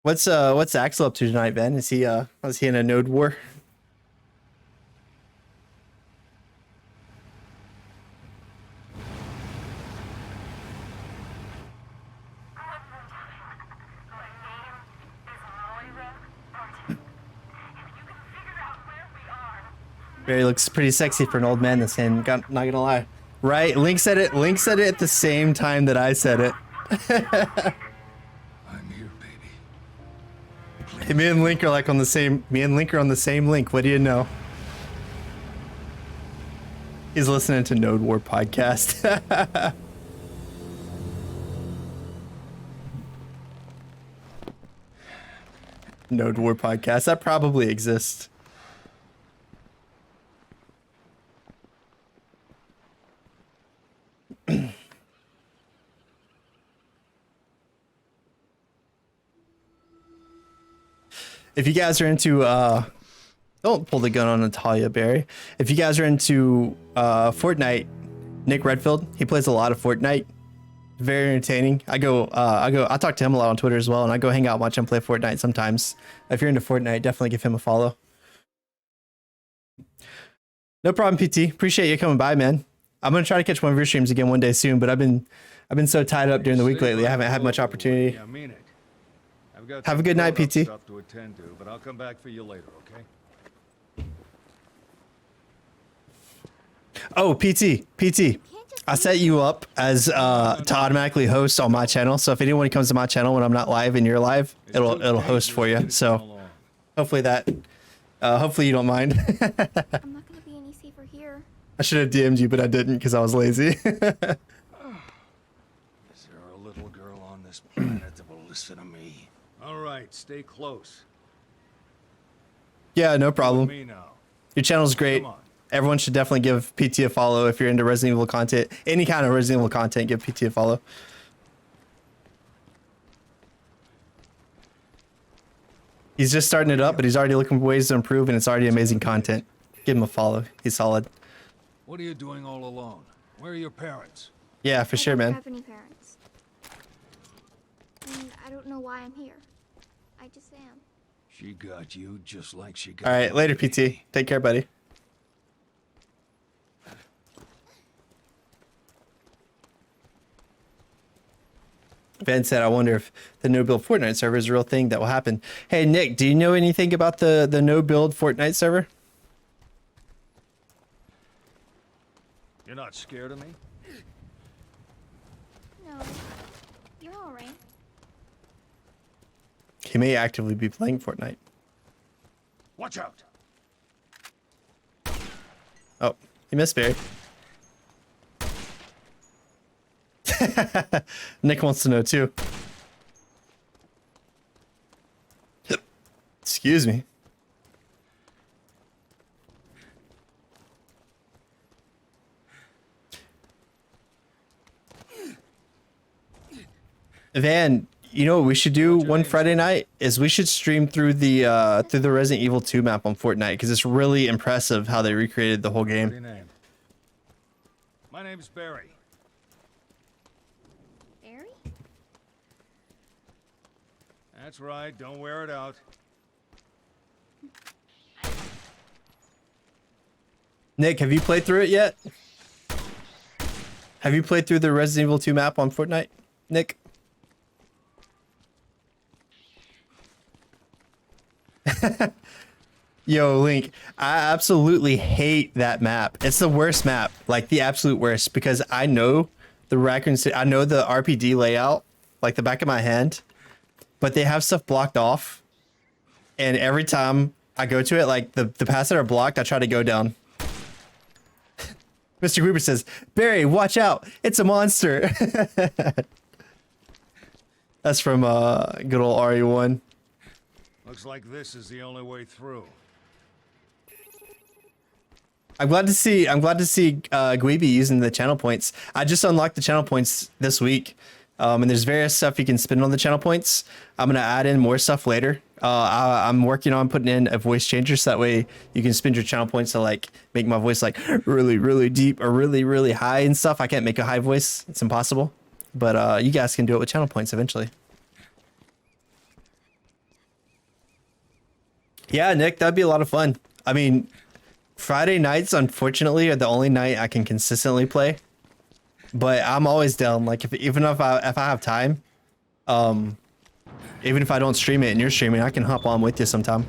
What's Axel up to tonight, Ben? Was he in a node war? Barry looks pretty sexy for an old man this game. Not gonna lie. Right? Link said it. Link said it at the same time that I said it. I'm here, baby. Hey, me and Link are like on the same. Me and Link are on the same link. What do you know? He's listening to Node War podcast. Node War podcast. That probably exists. If you guys are into don't pull the gun on Natalia, Barry. If you guys are into Fortnite, Nick Redfield, he plays a lot of Fortnite. Very entertaining. I talk to him a lot on Twitter as well, and I go hang out and watch him play Fortnite sometimes. If you're into Fortnite, definitely give him a follow. No problem, PT. Appreciate you coming by, man. I'm gonna try to catch one of your streams again one day soon, but I've been so tied up during the week lately. I haven't had much opportunity. I mean it. I've got Have a good night, PT. Stuff to attend to, but I'll come back for you later, okay? Oh, PT. I set you up as to automatically host on my channel. So if anyone comes to my channel when I'm not live and you're live, it'll host for you. So hopefully you don't mind. I'm not gonna be any safer here. I should have DM'd you, but I didn't because I was lazy. Is there a little girl on this planet that will listen to me? All right, stay close. Yeah, no problem. Me now. Your channel's great. Come on. Everyone should definitely give PT a follow if you're into Resident Evil content. Any kind of Resident Evil content, give PT a follow. He's just starting it up, but he's already looking for ways to improve, and it's already amazing content. Give him a follow. He's solid. What are you doing all alone? Where are your parents? Yeah, for sure, I don't man. have any parents. And I don't know why I'm here. I just am. She got you just like she got All right, you, later, baby. PT. Take care, buddy. Ben said, I wonder if the no-build Fortnite server is a real thing that will happen. Hey, Nick, do you know anything about the no-build Fortnite server? You're not scared of me? No, you're all right. He may actively be playing Fortnite. Watch out! Oh, he missed Barry. Nick wants to know too. Excuse me. Van, you know what we should do one Friday night is we should stream through the Resident Evil 2 map on Fortnite because it's really impressive how they recreated the whole What's your game. name? My name's Barry. Barry? That's right, don't wear it out. Nick, have you played through it yet? Have you played through the Resident Evil 2 map on Fortnite, Nick? Yo, Link, I absolutely hate that map. It's the worst map, like the absolute worst, because I know the Raccoon City, I know the RPD layout, like the back of my hand, but they have stuff blocked off. And every time I go to it, like the paths that are blocked, I try to go down. Mr. Gruber says, Barry, watch out. It's a monster. That's from good old RE1. Looks like this is the only way through. I'm glad to see Gweeby using the channel points. I just unlocked the channel points this week. And there's various stuff you can spend on the channel points. I'm going to add in more stuff later. I'm working on putting in a voice changer so that way you can spend your channel points to like make my voice like really, really deep or really, really high and stuff. I can't make a high voice. It's impossible. But you guys can do it with channel points eventually. Yeah, Nick, that'd be a lot of fun. I mean, Friday nights, unfortunately, are the only night I can consistently play. But I'm always down. Like, even if I have time, um, even if I don't stream it and you're streaming, I can hop on with you sometime.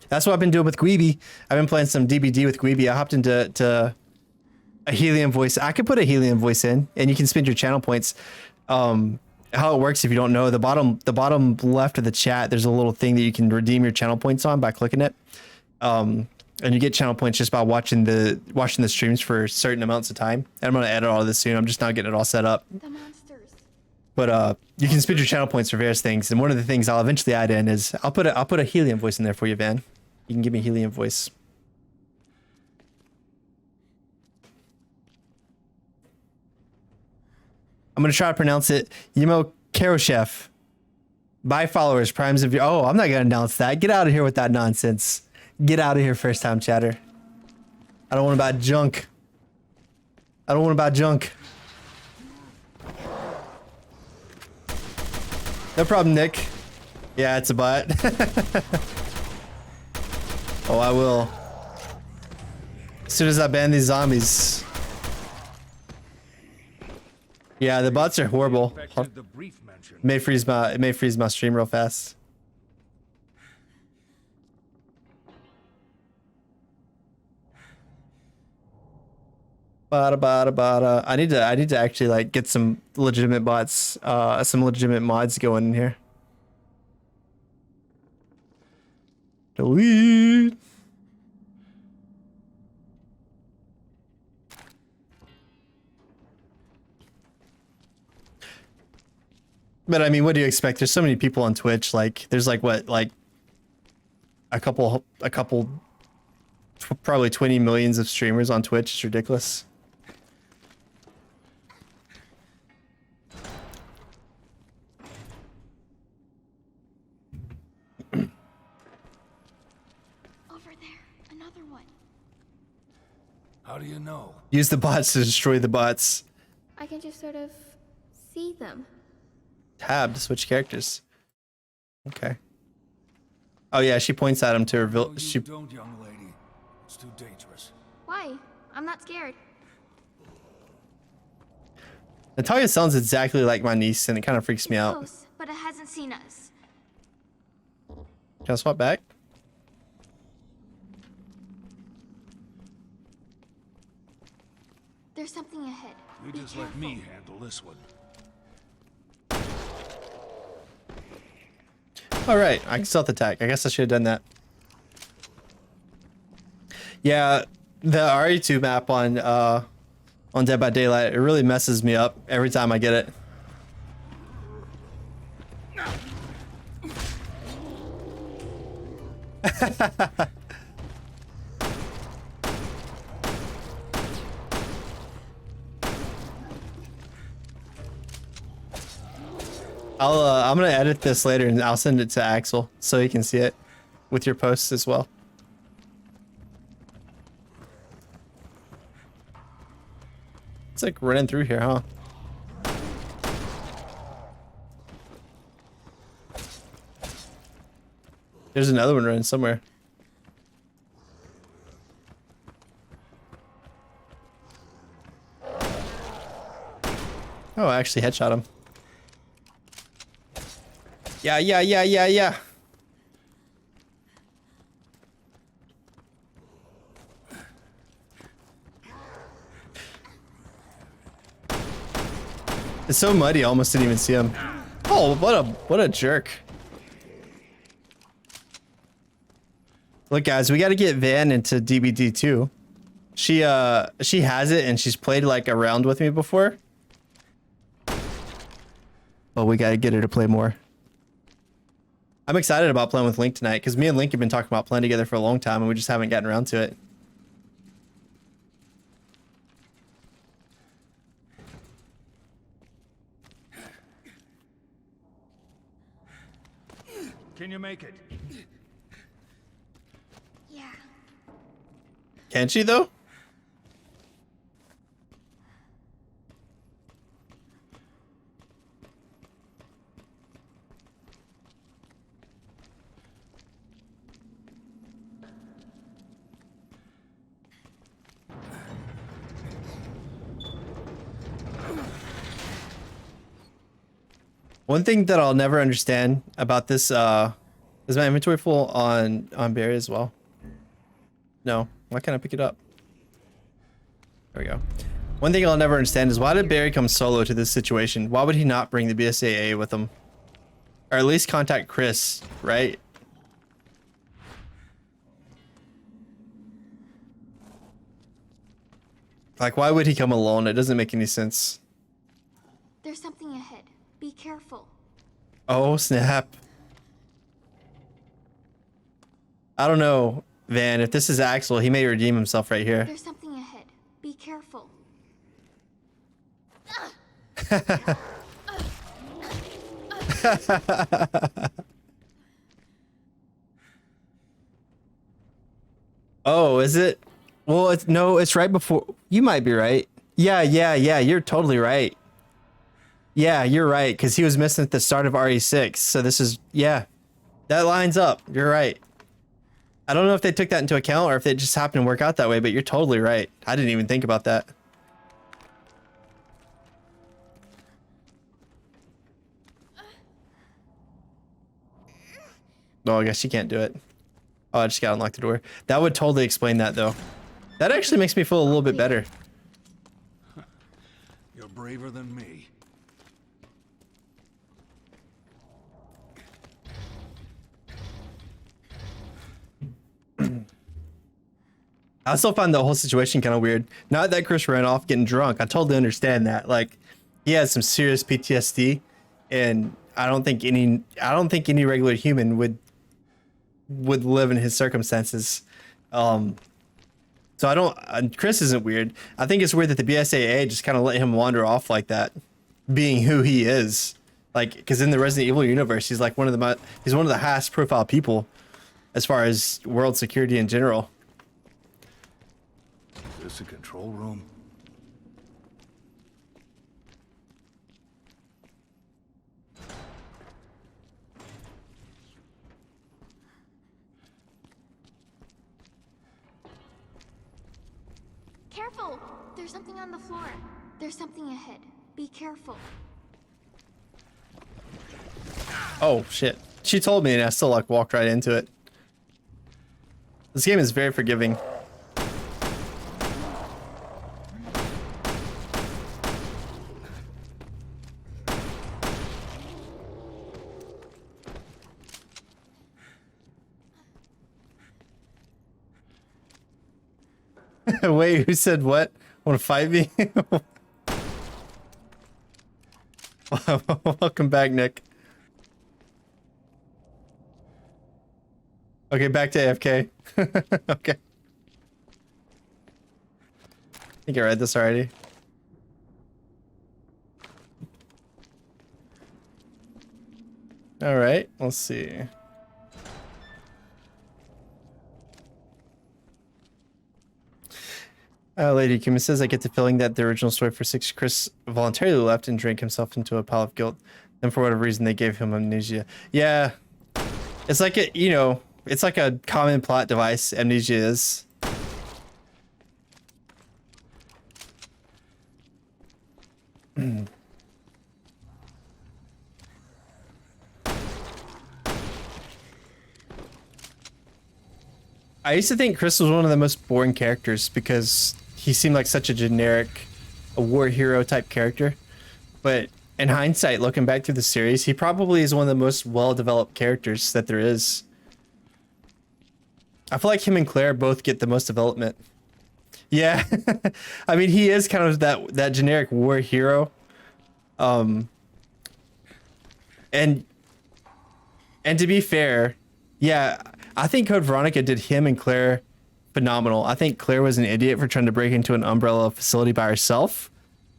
That's what I've been doing with Gweeby. I've been playing some DBD with Gweeby. I hopped into a helium voice. I could put a helium voice in, and you can spend your channel points. How it works, if you don't know, the bottom left of the chat, there's a little thing that you can redeem your channel points on by clicking it. And you get channel points just by watching the streams for certain amounts of time. And I'm gonna edit all of this soon. I'm just not getting it all set up. The monsters. But you can spend your channel points for various things. And one of the things I'll eventually add in is I'll put a helium voice in there for you, Van. You can give me a helium voice. I'm gonna try to pronounce it Yemo Karoshev. Buy followers, primes of your. Oh, I'm not gonna announce that. Get out of here with that nonsense. Get out of here, first time chatter. I don't want to buy junk. I don't want to buy junk. No problem, Nick. Yeah, it's a bot. Oh, I will. As soon as I ban these zombies. Yeah, the bots are horrible. It may freeze my stream real fast. Bada bada bada. I need to actually like get some legitimate bots, some legitimate mods going in here. Delete. But I mean, what do you expect? There's so many people on Twitch. Like, there's like what, like a couple, probably 20 millions of streamers on Twitch. It's ridiculous. Over there, another one. How do you know? Use the bots to destroy the bots. I can just sort of see them. Tab to switch characters. Okay. Oh yeah, she points at him to reveal. No, She. you don't, young lady. It's too dangerous. Why? I'm not scared. Natalia sounds exactly like my niece, and it kind of freaks me out. Close, but it hasn't seen us. Can I swap back? There's something ahead. You Be just let careful. me handle this one. All right, I can stealth attack. I guess I should have done that. Yeah, the RE2 map on Dead by Daylight, it really messes me up every time I get it. I'm gonna edit this later and I'll send it to Axel so he can see it with your posts as well. It's like running through here, huh? There's another one running somewhere. Oh, I actually headshot him. Yeah. It's so muddy, I almost didn't even see him. Oh, what a jerk. Look, guys, we got to get Van into DBD too. She has it and she's played like a round with me before. But we got to get her to play more. I'm excited about playing with Link tonight because me and Link have been talking about playing together for a long time and we just haven't gotten around to it. Can you make it? Yeah. Can she though? One thing that I'll never understand about this is my inventory full on Barry as well. No, why can't I pick it up? There we go. One thing I'll never understand is why did Barry come solo to this situation? Why would he not bring the BSAA with him? Or at least contact Chris, right? Like, why would he come alone? It doesn't make any sense. There's something ahead. Be careful. Oh, snap. I don't know, Van. If this is Axel, he may redeem himself right here. There's something ahead. Be careful. Oh, is it? Well, it's no, it's right before. You might be right. Yeah. You're totally right. Yeah, you're right. Because he was missing at the start of RE6. So this is, yeah, that lines up. You're right. I don't know if they took that into account or if it just happened to work out that way, but you're totally right. I didn't even think about that. Oh, I guess you can't do it. Oh, I just gotta unlock the door. That would totally explain that, though. That actually makes me feel a little bit better. You're braver than me. I still find the whole situation kind of weird. Not that Chris ran off getting drunk. I totally understand that. Like, he has some serious PTSD, and I don't think any regular human would live in his circumstances. So I don't. Chris isn't weird. I think it's weird that the BSAA just kind of let him wander off like that, being who he is. Like, because in the Resident Evil universe, he's like one of the highest profile people as far as world security in general. Is this a control room? Careful! There's something on the floor. There's something ahead. Be careful. Oh shit! She told me, and I still like walked right into it. This game is very forgiving. Wait, who said what? Want to fight me? Welcome back, Nick. Okay, back to AFK. Okay. I think I read this already. All right, let's see. Lady Kuma says, I get the feeling that the original story for 6, Chris voluntarily left and drank himself into a pile of guilt. And for whatever reason, they gave him amnesia. Yeah. It's like a, you know, it's like a common plot device, amnesia is. I used to think Chris was one of the most boring characters because he seemed like such a generic, a war hero type character. But in hindsight, looking back through the series, he probably is one of the most well-developed characters that there is. I feel like him and Claire both get the most development. Yeah, I mean, he is kind of that generic war hero. And to be fair, yeah, I think Code Veronica did him and Claire phenomenal. I think Claire was an idiot for trying to break into an Umbrella facility by herself,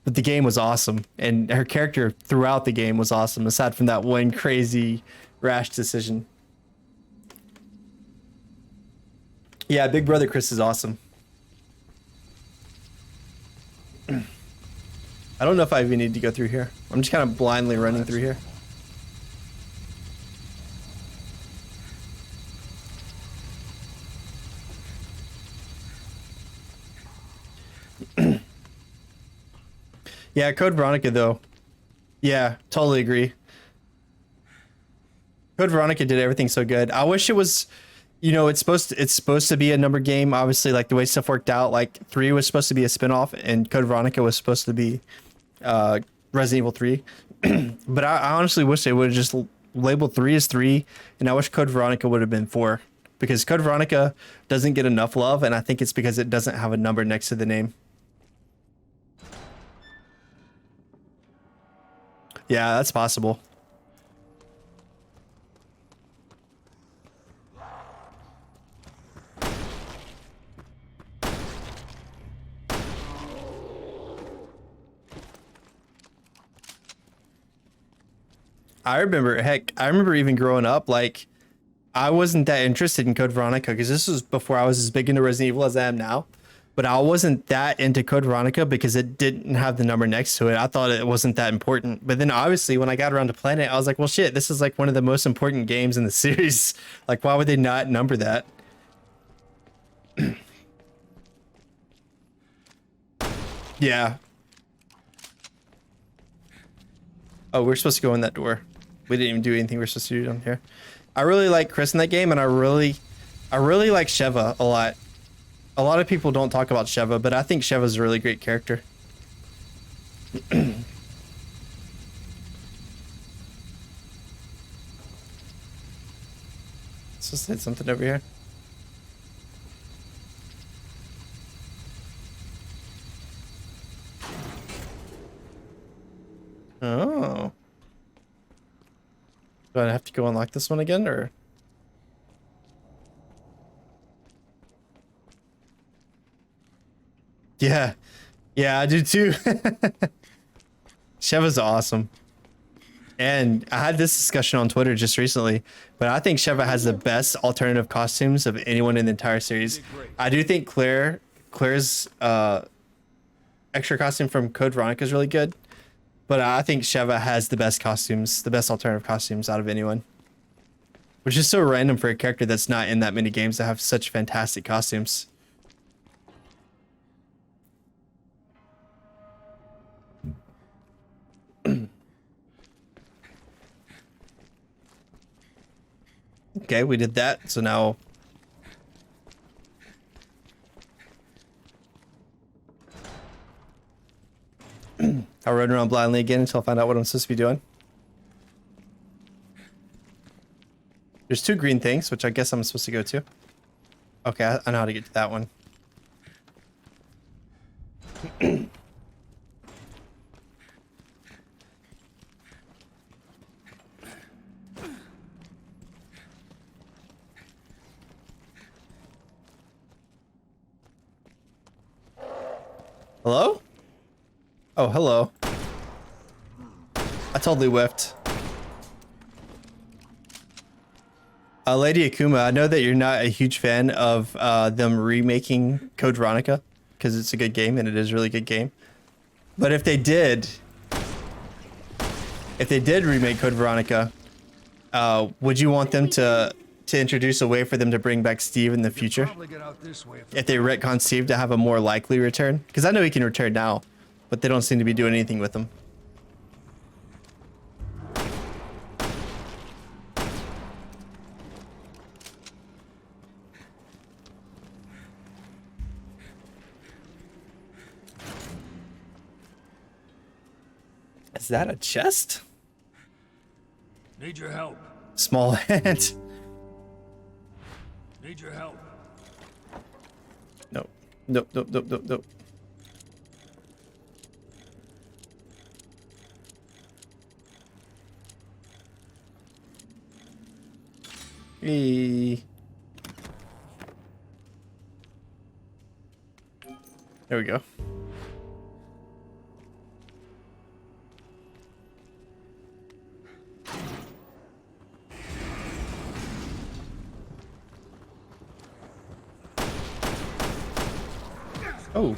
but the game was awesome, and her character throughout the game was awesome, aside from that one crazy rash decision. Yeah, Big Brother Chris is awesome. I don't know if I even need to go through here. I'm just kind of blindly running through here. Yeah, Code Veronica though. Yeah, totally agree. Code Veronica did everything so good. I wish it was, you know, it's supposed to be a number game. Obviously, like the way stuff worked out, like 3 was supposed to be a spinoff, and Code Veronica was supposed to be Resident Evil 3. But I honestly wish they would have just labeled 3 as 3, and I wish Code Veronica would have been 4, because Code Veronica doesn't get enough love, and I think it's because it doesn't have a number next to the name. Yeah, that's possible. I remember even growing up, like, I wasn't that interested in Code Veronica because this was before I was as big into Resident Evil as I am now. But I wasn't that into Code Veronica because it didn't have the number next to it. I thought it wasn't that important. But then obviously when I got around to playing it, I was like, well, shit, this is like one of the most important games in the series. Like, why would they not number that? Yeah. Oh, we're supposed to go in that door. We didn't even do anything we're supposed to do down here. I really like Chris in that game, and I really like Sheva a lot. A lot of people don't talk about Sheva, but I think Sheva's a really great character. Let's just hit something over here. Oh. Do I have to go unlock this one again, or? Yeah. Yeah, I do too. Sheva's awesome. And I had this discussion on Twitter just recently, but I think Sheva has the best alternative costumes of anyone in the entire series. I do think Claire's extra costume from Code Veronica is really good, but I think Sheva has the best costumes, the best alternative costumes out of anyone. Which is so random for a character that's not in that many games to have such fantastic costumes. Okay, we did that, so now... I'll run around blindly again until I find out what I'm supposed to be doing. There's 2 green things, which I guess I'm supposed to go to. Okay, I know how to get to that one. Hello? Oh, hello. I totally whiffed. Lady Akuma, I know that you're not a huge fan of them remaking Code Veronica because it's a good game and it is a really good game. But if they did remake Code Veronica, would you want them to introduce a way for them to bring back Steve in the future? If they retcon Steve to have a more likely return? Because I know he can return now, but they don't seem to be doing anything with him. Is that a chest? Need your help. Small hand. Need your help. Nope. Nope, nope, nope, nope, nope. Hey. There we go. Oh.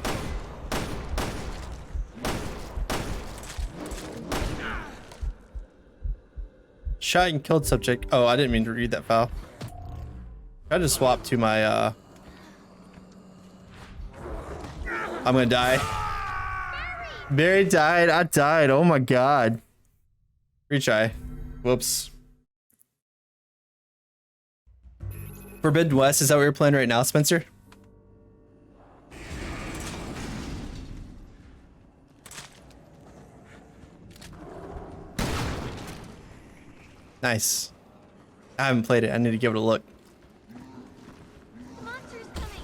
Shot and killed subject. Oh, I didn't mean to read that file. I just swapped to my I'm gonna die. Barry died. I died. Oh my god. Retry. Whoops. Forbidden West, is that what you're playing right now, Spencer? Nice. I haven't played it. I need to give it a look. Monsters coming.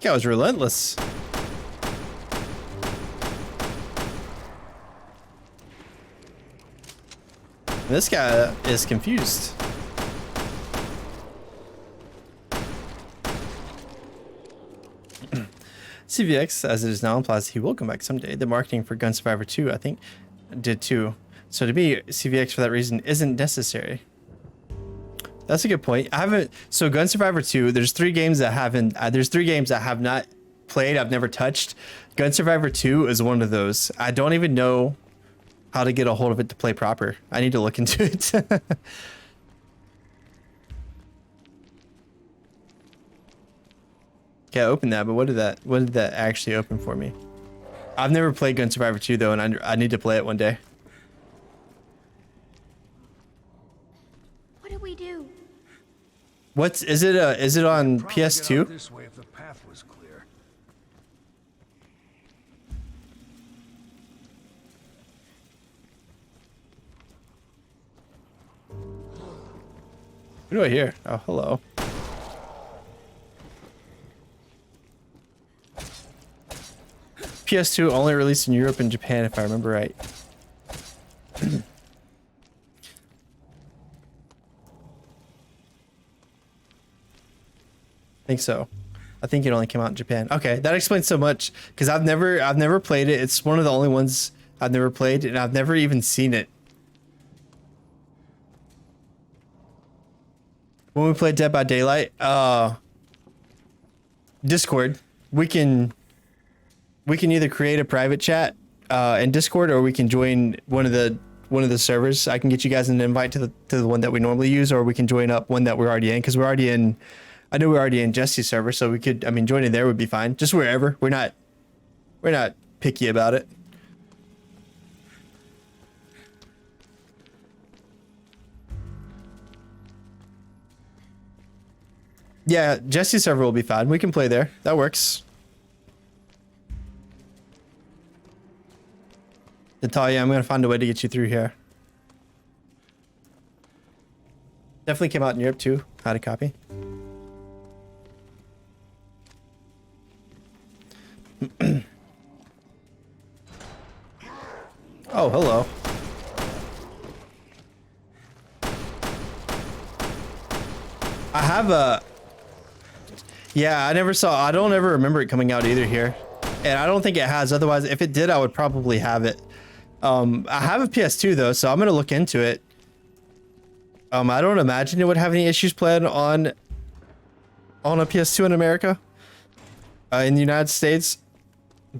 That was relentless. This guy is confused. CVX, as it is now, implies he will come back someday. The marketing for Gun Survivor 2, I think, did too. So to me, CVX for that reason isn't necessary. That's a good point. I haven't. So Gun Survivor 2, there's 3 games that haven't. There's 3 games that I have not played. I've never touched. Gun Survivor 2 is one of those. I don't even know how to get a hold of it to play proper. I need to look into it. Okay, I opened that, but what did that actually open for me? I've never played Gun Survivor 2 though, and I need to play it one day. What do we do? Is it on Probably get out PS2? this way if the path was clear. What do I hear? Oh, hello. PS2 only released in Europe and Japan, if I remember right. I think so. I think it only came out in Japan. Okay, that explains so much because I've never played it. It's one of the only ones I've never played, and I've never even seen it. When we played Dead by Daylight, Discord, we can either create a private chat in Discord, or we can join one of the servers. I can get you guys an invite to the one that we normally use, or we can join up one that we're already in, because we're already in. I know we're already in Jesse's server, so we could. I mean, joining there would be fine. Just wherever. We're not picky about it. Yeah, Jesse's server will be fine. We can play there. That works. Natalia, I'm gonna find a way to get you through here. Definitely came out in Europe too. Had a copy. Oh, hello. I have a... Yeah, I don't ever remember it coming out either here. And I don't think it has. Otherwise, if it did, I would probably have it. I have a PS2 though, so I'm going to look into it. I don't imagine it would have any issues playing on a PS2 in America, in the United States.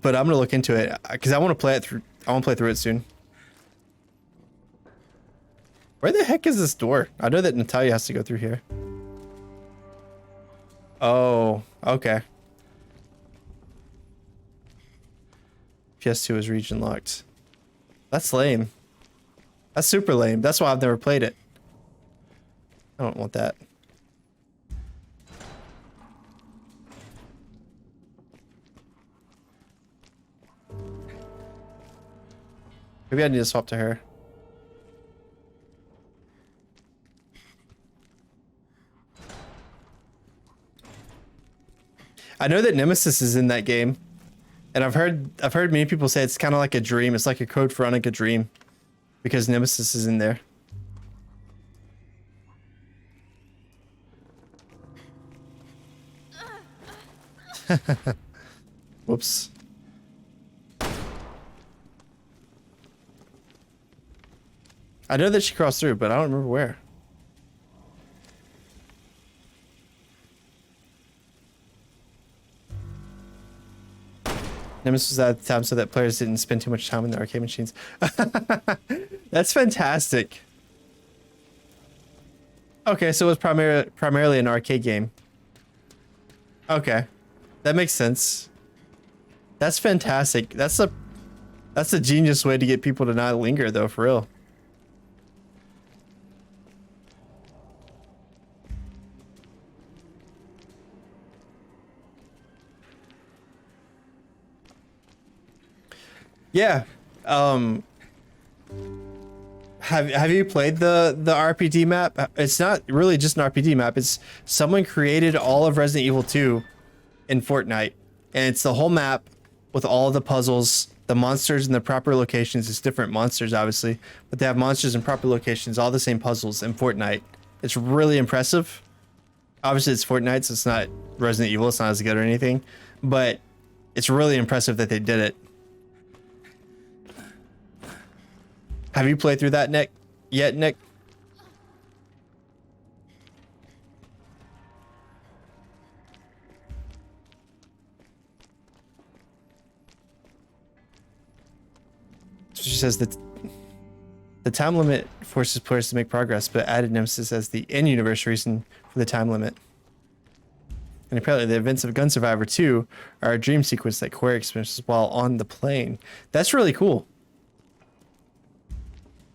But I'm going to look into it because I want to play it through. I want to play through it soon. Where the heck is this door? I know that Natalia has to go through here. Oh, okay. PS2 is region locked. That's lame. That's super lame. That's why I've never played it. I don't want that. Maybe I need to swap to her. I know that Nemesis is in that game, and I've heard many people say it's kind of like a dream. It's like a Code Veronica dream, because Nemesis is in there. Whoops. I know that she crossed through, but I don't remember where. Nemesis was at the time so that players didn't spend too much time in the arcade machines. That's fantastic. Okay, so it was primarily an arcade game. Okay, that makes sense. That's fantastic. That's a genius way to get people to not linger, though, for real. Yeah. Have you played the RPG map? It's not really just an RPG map. It's someone created all of Resident Evil 2 in Fortnite, and it's the whole map with all the puzzles, the monsters in the proper locations. It's different monsters, obviously, but they have monsters in proper locations, all the same puzzles in Fortnite. It's really impressive. Obviously, it's Fortnite, so it's not Resident Evil. It's not as good or anything, but it's really impressive that they did it. Have you played through that, Nick? Yet, Nick? She says that the time limit forces players to make progress, but added Nemesis as the in-universe reason for the time limit. And apparently the events of Gun Survivor 2 are a dream sequence that Corey experiences while on the plane. That's really cool.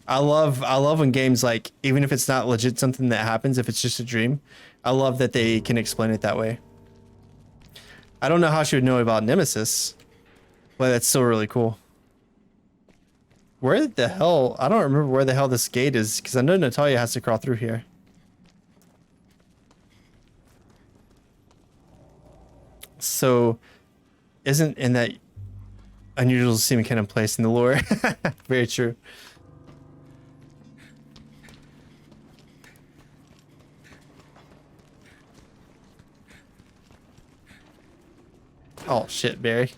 I love when games, like, even if it's not legit something that happens, if it's just a dream, I love that they can explain it that way. I don't know how she would know about Nemesis, but that's still really cool. Where the hell? I don't remember where the hell this gate is, because I know Natalia has to crawl through here. So, isn't in that unusual to see McKinnon place in the lore? Very true. Oh shit, Barry.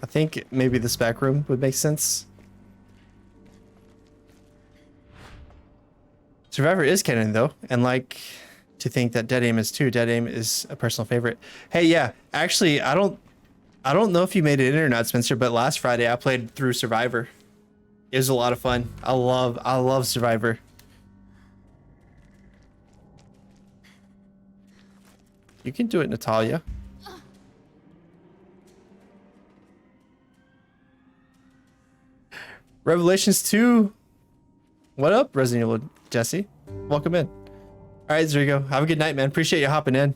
I think maybe this back room would make sense. Survivor is canon though, and like to think that Dead Aim is too. Dead Aim is a personal favorite. Hey, yeah, actually, I don't know if you made it in or not, Spencer, but last Friday I played through Survivor. It was a lot of fun. I love Survivor. You can do it, Natalia. Revelations 2. What up, Resident Evil Jesse? Welcome in. All right, Zergo. Have a good night, man. Appreciate you hopping in.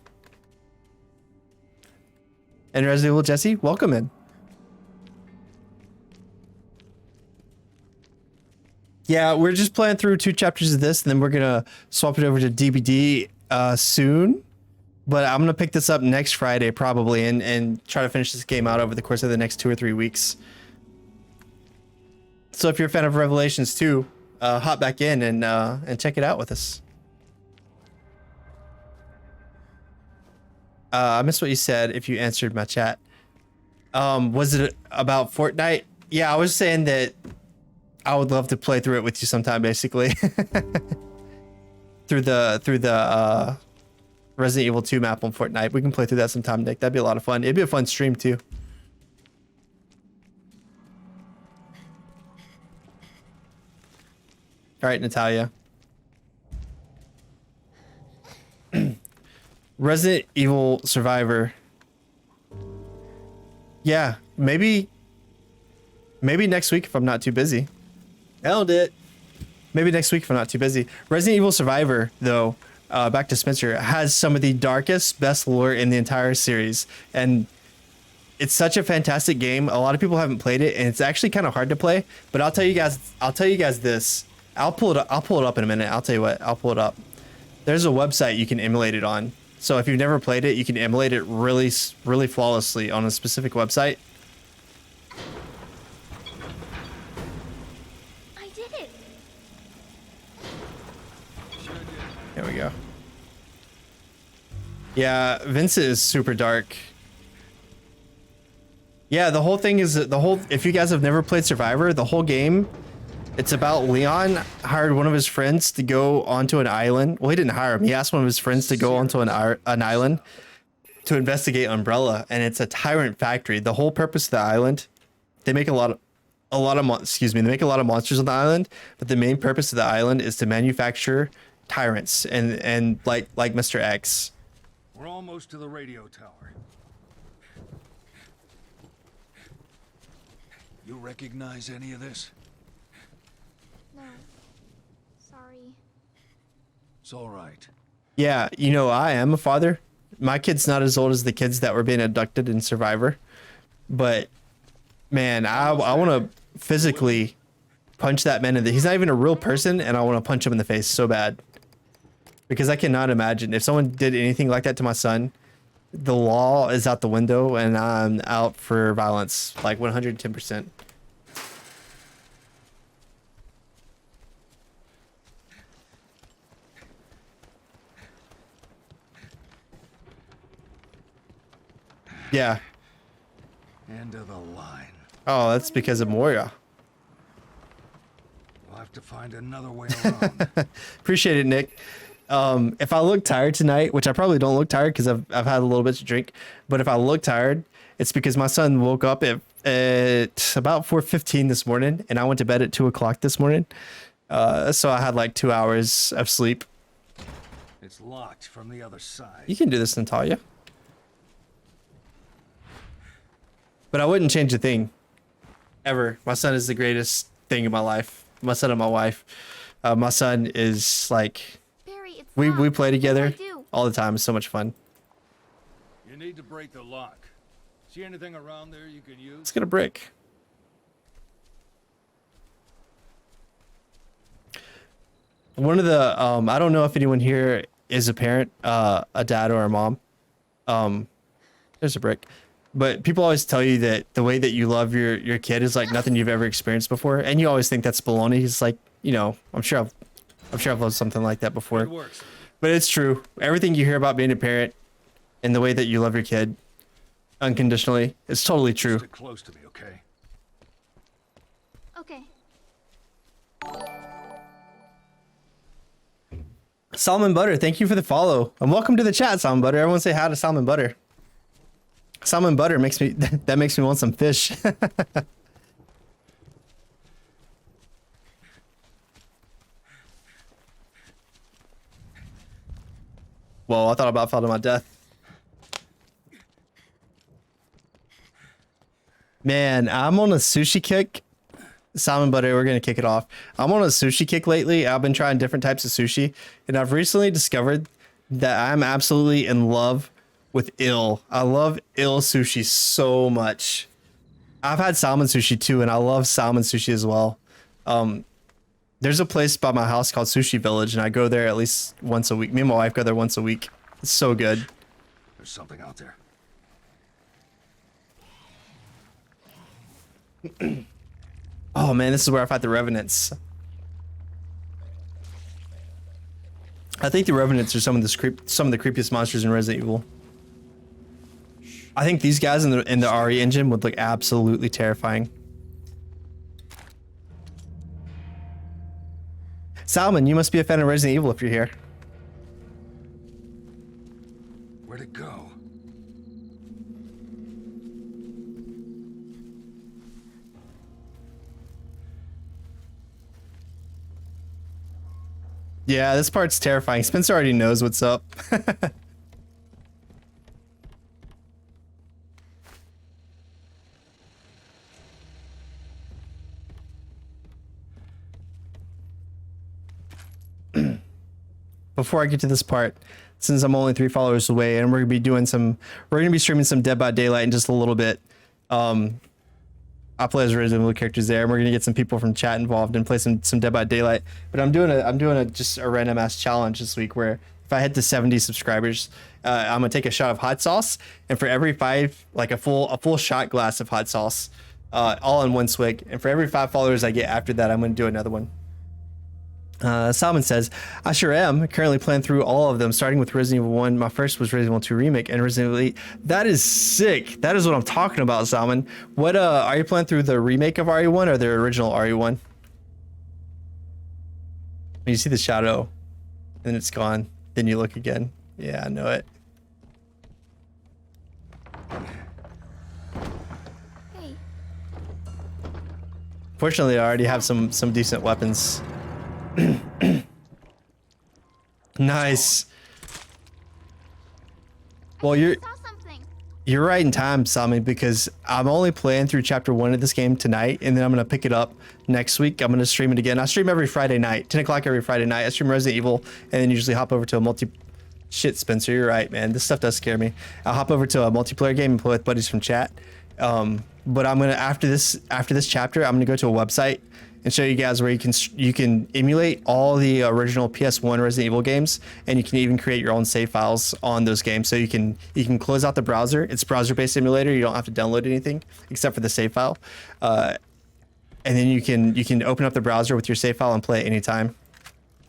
And Resident Evil Jesse, welcome in. Yeah, we're just playing through 2 chapters of this, and then we're gonna swap it over to DBD soon. But I'm gonna pick this up next Friday probably, and try to finish this game out over the course of the next 2 or 3 weeks. So if you're a fan of Revelations 2, hop back in and check it out with us. I missed what you said if you answered my chat. Was it about Fortnite? Yeah, I was saying that I would love to play through it with you sometime, basically. through the Resident Evil 2 map on Fortnite. We can play through that sometime, Nick. That'd be a lot of fun. It'd be a fun stream too. All right, Natalia. Resident Evil Survivor. Yeah, maybe next week if I'm not too busy. Held it. Maybe next week if I'm not too busy. Resident Evil Survivor, though, back to Spencer, has some of the darkest, best lore in the entire series, and it's such a fantastic game. A lot of people haven't played it, and it's actually kind of hard to play. But I'll tell you guys this. I'll pull it up in a minute. I'll tell you what. I'll pull it up. There's a website you can emulate it on. So if you've never played it, you can emulate it really flawlessly on a specific website. I did it. There we go. Yeah, Vincent is super dark. Yeah, the whole thing is if you guys have never played Survivor, the whole game, it's about Leon hired one of his friends to go onto an island. Well, he didn't hire him. He asked one of his friends to go onto an island to investigate Umbrella, and it's a tyrant factory. The whole purpose of the island, they make a lot a lot of excuse me, they make a lot of monsters on the island, but the main purpose of the island is to manufacture tyrants and like Mr. X. We're almost to the radio tower. You recognize any of this? No. Sorry. It's all right. Yeah, you know, I am a father. My kid's not as old as the kids that were being abducted in Survivor, but man, I want to physically punch that man in the. He's not even a real person, and I want to punch him in the face so bad. Because I cannot imagine if someone did anything like that to my son, the law is out the window and I'm out for violence, like 110%. Yeah. End of the line. Oh, that's because of Moria. We'll have to find another way around. Appreciate it, Nick. If I look tired tonight, which I probably don't look tired because I've had a little bit to drink, but if I look tired, it's because my son woke up at about 4:15 this morning, and I went to bed at 2 o'clock this morning. So I had like 2 hours of sleep. It's locked from the other side. You can do this, Natalia. But I wouldn't change a thing. Ever. My son is the greatest thing in my life. My son and my wife. My son is like... Barry, it's We locked. play together What do I do? all the time. It's so much fun. You need to break the lock. See anything around there you can use? Let's get a brick. One of the... I don't know if anyone here is a parent, a dad or a mom. There's a brick. But people always tell you that the way that you love your kid is like nothing you've ever experienced before, and you always think that's baloney. It's like, you know, I'm sure I've loved something like that before. It works. But it's true. Everything you hear about being a parent and the way that you love your kid unconditionally is totally true. Stick close to me, okay? Okay. Salmon Butter, thank you for the follow. And welcome to the chat, Salmon Butter. Everyone say hi to Salmon Butter. Salmon Butter makes me that makes me want some fish. Whoa, I thought about fell to my death. Man, I'm on a sushi kick. Salmon Butter, we're gonna kick it off. I'm on a sushi kick lately. I've been trying different types of sushi, and I've recently discovered that I'm absolutely in love with eel. I love eel sushi so much. I've had salmon sushi too, and I love salmon sushi as well. There's a place by my house called Sushi Village, and I go there at least once a week. Me and my wife go there once a week. It's so good. There's something out there. Oh man, this is where I fight the revenants. I think the revenants are some of the creepiest monsters in Resident Evil. I think these guys in the RE engine would look absolutely terrifying. Salmon, you must be a fan of Resident Evil if you're here. Where'd it go? Yeah, this part's terrifying. Spencer already knows what's up. Before I get to this part, since I'm only 3 followers away, and we're gonna be streaming some Dead by Daylight in just a little bit. I'll play as Resident Evil characters there, and we're gonna get some people from chat involved and play some Dead by Daylight. But I'm doing just a random ass challenge this week where if I hit to 70 subscribers, I'm gonna take a shot of hot sauce, and for every 5, like a full shot glass of hot sauce, all in one swig, and for every 5 followers I get after that, I'm gonna do another one. Salmon says, I sure am currently playing through all of them, starting with Resident Evil 1. My first was Resident Evil 2 Remake and Resident Evil 8. That is sick. That is what I'm talking about, Salmon. What, are you playing through the remake of RE1 or the original RE1? When you see the shadow, then it's gone. Then you look again. Yeah, I know it. Hey. Fortunately, I already have some decent weapons. Nice. Well, I saw something. you're right in time, Sami, because I'm only playing through chapter 1 of this game tonight, and then I'm gonna pick it up next week. I'm gonna stream it again. I stream every Friday night, 10 o'clock every Friday night. I stream Resident Evil, and then usually hop over to a multi. Shit, Spencer, you're right, man. This stuff does scare me. I'll hop over to a multiplayer game and play with buddies from chat. But I'm gonna after this chapter, I'm gonna go to a website and show you guys where you can emulate all the original PS1 Resident Evil games, and you can even create your own save files on those games. So you can close out the browser. It's browser-based emulator. You don't have to download anything except for the save file, and then you can open up the browser with your save file and play it anytime.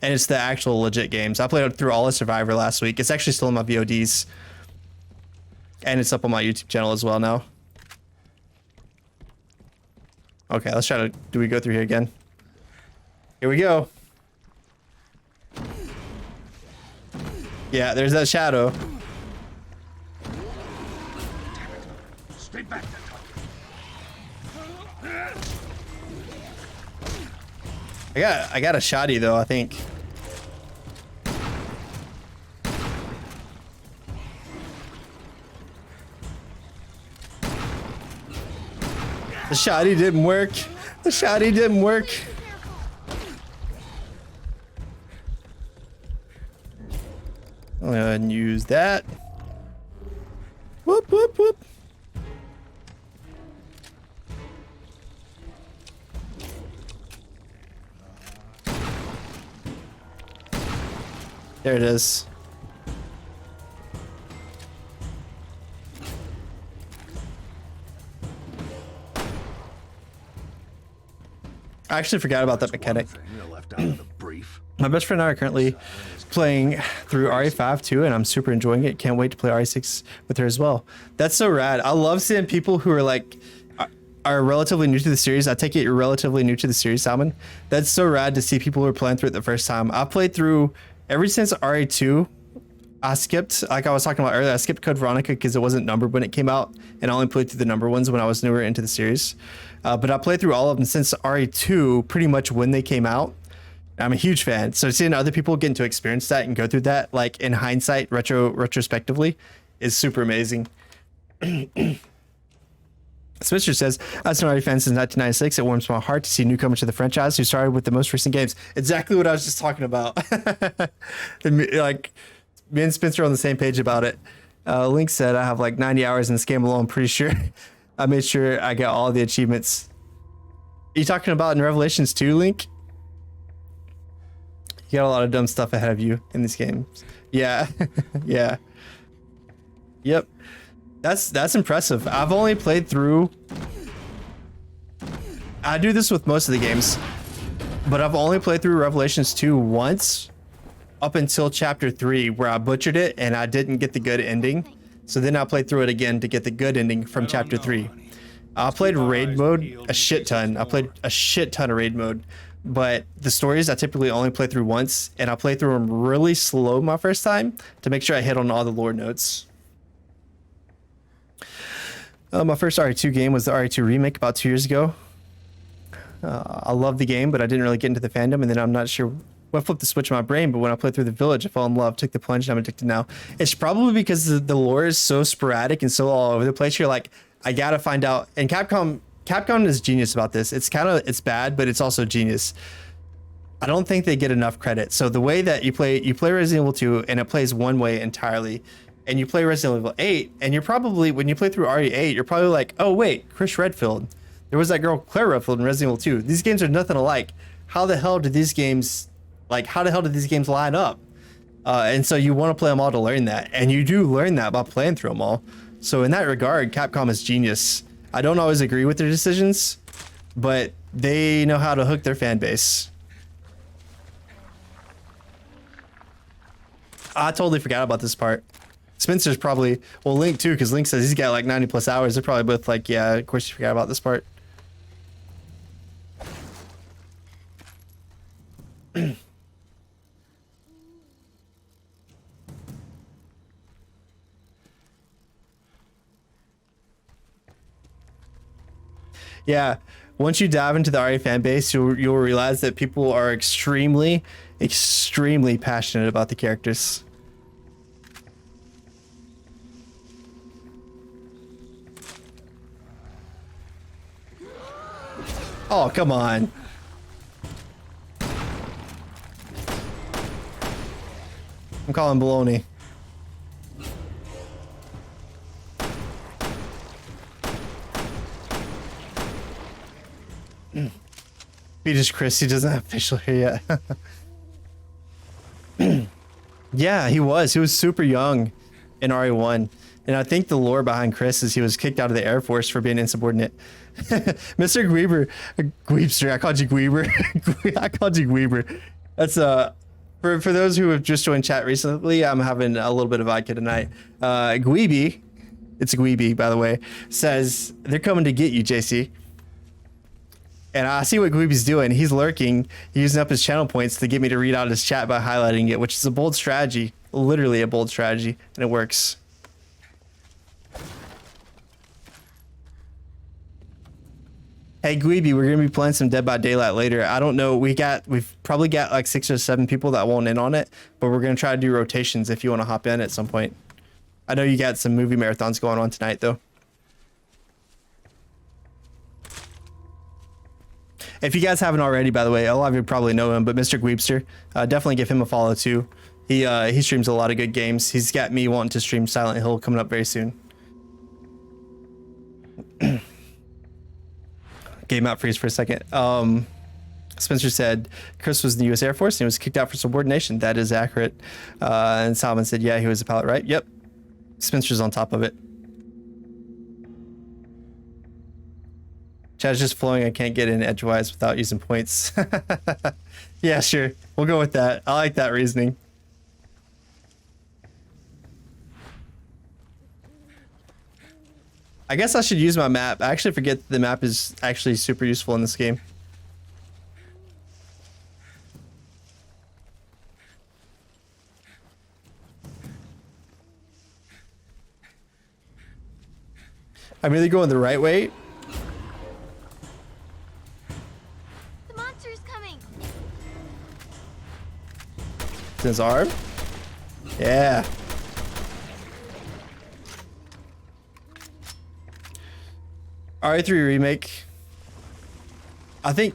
And it's the actual legit games. I played through all of Survivor last week. It's actually still in my VODs, and it's up on my YouTube channel as well now. Okay, let's try to. Do we go through here again? Here we go. Yeah, there's that shadow. Stay back, Natalia. I got a shotty though, I think. The shotty didn't work. The shotty didn't work. I'll go ahead and use that. Whoop, whoop, whoop. There it is. I actually forgot about that mechanic. My best friend and I are currently playing through RE5 too, and I'm super enjoying it. Can't wait to play RE6 with her as well. That's so rad. I love seeing people who are like are relatively new to the series. I take it you're relatively new to the series, Salmon. That's so rad to see people who are playing through it the first time. I played through ever since RE2. I skipped, like I was talking about earlier, I skipped Code Veronica because it wasn't numbered when it came out, and I only played through the number ones when I was newer into the series. But I played through all of them since RE2, pretty much when they came out. I'm a huge fan. So seeing other people getting to experience that and go through that, like in hindsight, retrospectively, is super amazing. Spencer says, as an RE fan since 1996, it warms my heart to see newcomers to the franchise who started with the most recent games. Exactly what I was just talking about. Like, me and Spencer are on the same page about it. Link said, I have like 90 hours in this game alone. I'm pretty sure I made sure I got all the achievements. Are you talking about in Revelations 2, Link? You got a lot of dumb stuff ahead of you in these games. Yeah. Yeah. Yep. That's impressive. I've only played through. I do this with most of the games, but I've only played through Revelations 2 once, up until chapter 3, where I butchered it and I didn't get the good ending. So then I played through it again to get the good ending from chapter 3. I played raid mode a shit ton. I played a shit ton of raid mode, but the stories I typically only play through once, and I play through them really slow my first time to make sure I hit on all the lore notes. My first RE2 game was the RE2 remake about 2 years ago. I love the game, but I didn't really get into the fandom, and then I'm not sure what flipped the switch in my brain, but when I played through the village, I fell in love, took the plunge, and I'm addicted now. It's probably because the lore is so sporadic and so all over the place. You're like, I gotta find out. And Capcom is genius about this. It's bad, but it's also genius. I don't think they get enough credit. So the way that you play Resident Evil 2, and it plays one way entirely, and you play Resident Evil 8, and you're probably, when you play through RE8, you're probably like, oh wait, Chris Redfield. There was that girl Claire Redfield in Resident Evil 2. These games are nothing alike. How the hell did these games line up? And so you want to play them all to learn that, and you do learn that by playing through them all. So in that regard, Capcom is genius. I don't always agree with their decisions, but they know how to hook their fan base. I totally forgot about this part. Spencer's probably, well, Link too, because Link says he's got like 90 plus hours. They're probably both like, yeah, of course you forgot about this part. Yeah, once you dive into the RE fan base, you'll realize that people are extremely passionate about the characters. Oh, come on. I'm calling baloney. Beatrice Chris, he doesn't have facial hair yet. Yeah, he was super young in RE1. And I think the lore behind Chris is he was kicked out of the Air Force for being insubordinate. Mr. Gweebster, I called you Gweeber. I called you Gweeber. That's for those who have just joined chat recently, I'm having a little bit of vodka tonight. Gweeby, it's Gweeby by the way, says they're coming to get you, JC. And I see what Gweeby's doing. He's lurking, using up his channel points to get me to read out his chat by highlighting it, which is a bold strategy, literally a bold strategy, and it works. Hey Gweeby, we're gonna be playing some Dead by Daylight later. I don't know, we've probably got like 6 or 7 people that won't in on it, but we're gonna try to do rotations if you want to hop in at some point. I know you got some movie marathons going on tonight though. If you guys haven't already, by the way, a lot of you probably know him, but Mr. Gweebster, definitely give him a follow too. He streams a lot of good games. He's got me wanting to stream Silent Hill coming up very soon. Game out freeze for a second. Spencer said Chris was in the U.S. Air Force and he was kicked out for subordination. That is accurate. And Salman said, yeah, he was a pilot, right? Yep. Spencer's on top of it. Chat's just flowing. I can't get in edgewise without using points. Yeah, sure. We'll go with that. I like that reasoning. I guess I should use my map. I actually forget the map is actually super useful in this game. I'm really going the right way. The monster's coming. It's in his arm. Yeah. RE3 remake. I think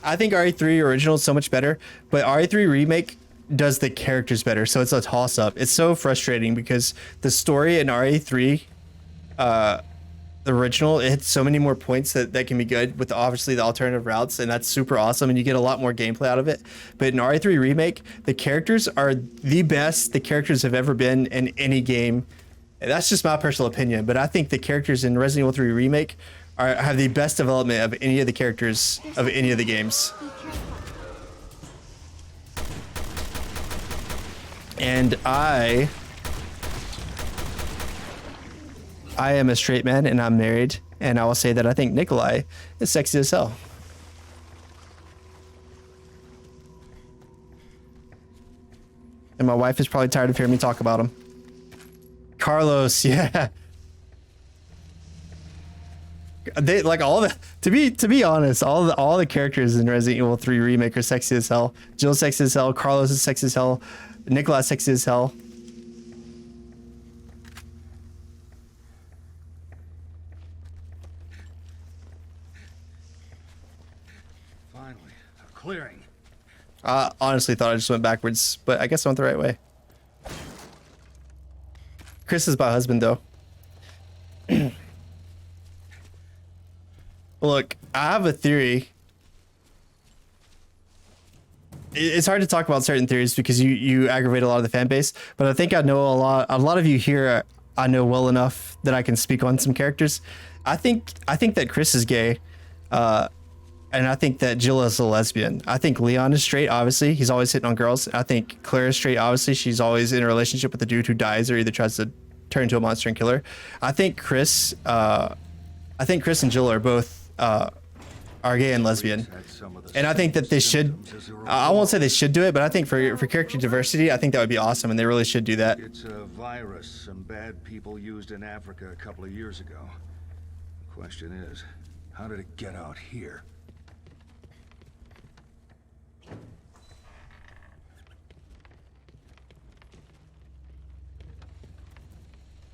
RE3 original is so much better, but RE3 remake does the characters better, so it's a toss up. It's so frustrating because the story in RE3 the original, it hits so many more points that can be good with obviously the alternative routes, and that's super awesome and you get a lot more gameplay out of it. But in RE3 remake, the characters are the best the characters have ever been in any game. That's just my personal opinion, but I think the characters in Resident Evil 3 remake have the best development of any of the characters of any of the games. Be careful. And I am a straight man and I'm married, and I will say that I think Nikolai is sexy as hell. And my wife is probably tired of hearing me talk about him. Carlos, yeah. They like all the to be honest, all the characters in Resident Evil 3 remake are sexy as hell. Jill's sexy as hell, Carlos is sexy as hell, Nikolai's sexy as hell. Finally, a clearing. I honestly thought I just went backwards, but I guess I went the right way. Chris is my husband, though. Look, I have a theory. It's hard to talk about certain theories because you aggravate a lot of the fan base, but I think I know a lot of you here I know well enough that I can speak on some characters. I think that Chris is gay, and I think that Jill is a lesbian. I think Leon is straight, obviously. He's always hitting on girls. I think Claire is straight, obviously. She's always in a relationship with a dude who dies or either tries to turn into a monster and kill her. I think Chris and Jill are both are gay and lesbian. And I think that they should, I won't say they should do it, but I think for character diversity, I think that would be awesome, and they really should do that. It's a virus some bad people used in Africa a couple of years ago. The question is, How did it get out here?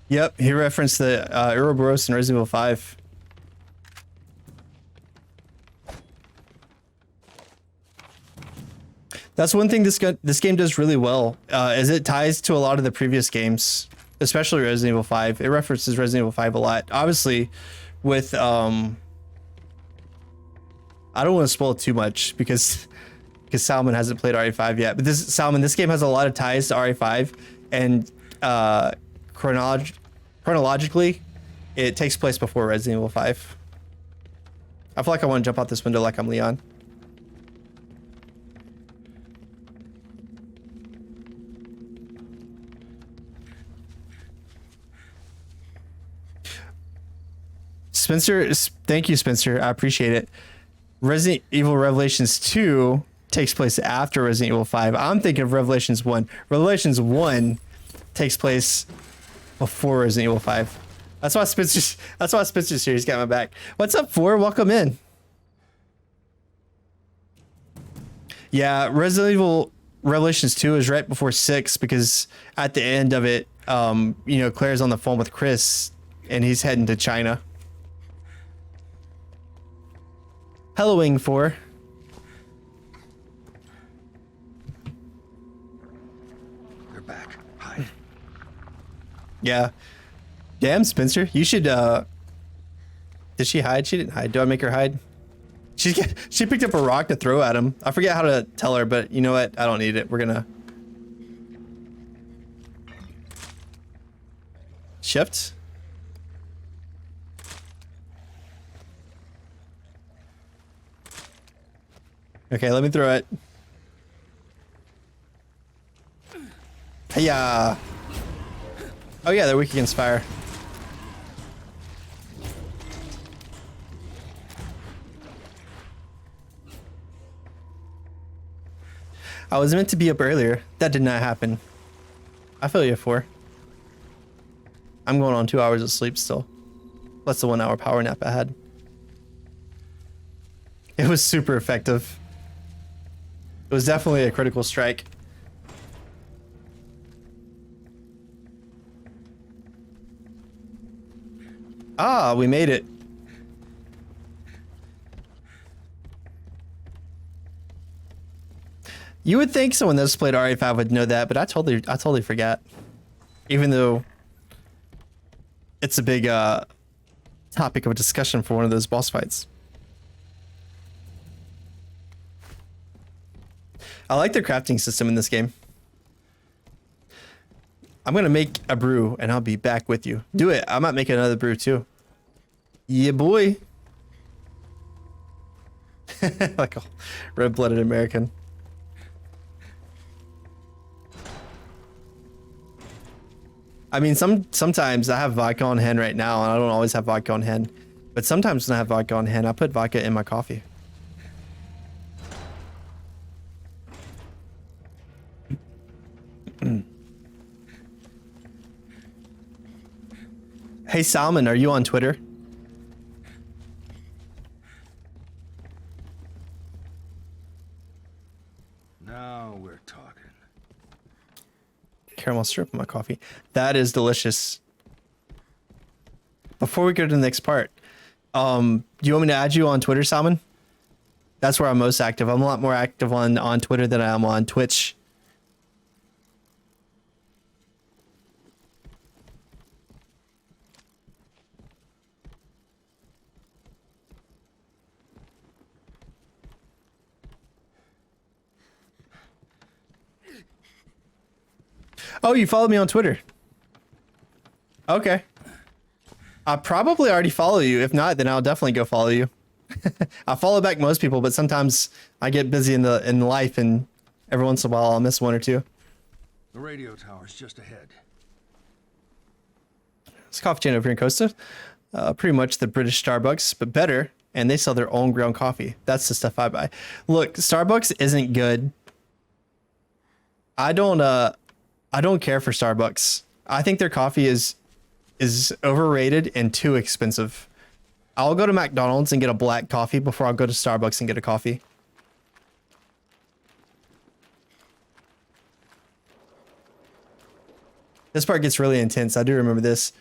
Yep, he referenced the Ouroboros in Resident Evil 5. That's one thing this game does really well, is it ties to a lot of the previous games, especially Resident Evil 5. It references Resident Evil 5 a lot. Obviously, with I don't want to spoil too much because Salman hasn't played RE5 yet. But this game has a lot of ties to RE5, and chronologically, it takes place before Resident Evil 5. I feel like I want to jump out this window like I'm Leon. Spencer, thank you, Spencer. I appreciate it. Resident Evil Revelations 2 takes place after Resident Evil 5. I'm thinking of Revelations 1. Revelations 1 takes place before Resident Evil 5. That's why Spencer's here. He's got my back. What's up, 4? Welcome in. Yeah, Resident Evil Revelations 2 is right before 6 because at the end of it, you know, Claire's on the phone with Chris and he's heading to China. Helloing 4. They're back. Hide. Yeah. Damn, Spencer. You should, did she hide? She didn't hide. Do I make her hide? She picked up a rock to throw at him. I forget how to tell her, but you know what? I don't need it. We're gonna... Shift? Okay, let me throw it. Hiya! Oh yeah, they're weak against fire. I was meant to be up earlier. That did not happen. I feel you, 4. I'm going on 2 hours of sleep still. That's the 1 hour power nap I had. It was super effective. It was definitely a critical strike. Ah, we made it. You would think someone that's played RE5 would know that, but I totally forgot. Even though it's a big topic of discussion for one of those boss fights. I like the crafting system in this game. I'm gonna make a brew and I'll be back with you. Do it. I might make another brew too. Yeah, boy. Like a red-blooded American. I mean, sometimes I have vodka on hand right now, and I don't always have vodka on hand. But sometimes when I have vodka on hand, I put vodka in my coffee. Hey, Salman, are you on Twitter? Now we're talking. Caramel syrup in my coffee. That is delicious. Before we go to the next part, do you want me to add you on Twitter, Salman? That's where I'm most active. I'm a lot more active on Twitter than I am on Twitch. Oh, you followed me on Twitter. Okay. I probably already follow you. If not, then I'll definitely go follow you. I follow back most people, but sometimes I get busy in life, and every once in a while I'll miss one or two. The radio tower's just ahead. It's a coffee chain over here in Costa. Pretty much the British Starbucks, but better. And they sell their own ground coffee. That's the stuff I buy. Look, Starbucks isn't good. I don't care for Starbucks. I think their coffee is overrated and too expensive. I'll go to McDonald's and get a black coffee before I'll go to Starbucks and get a coffee. This part gets really intense. I do remember this.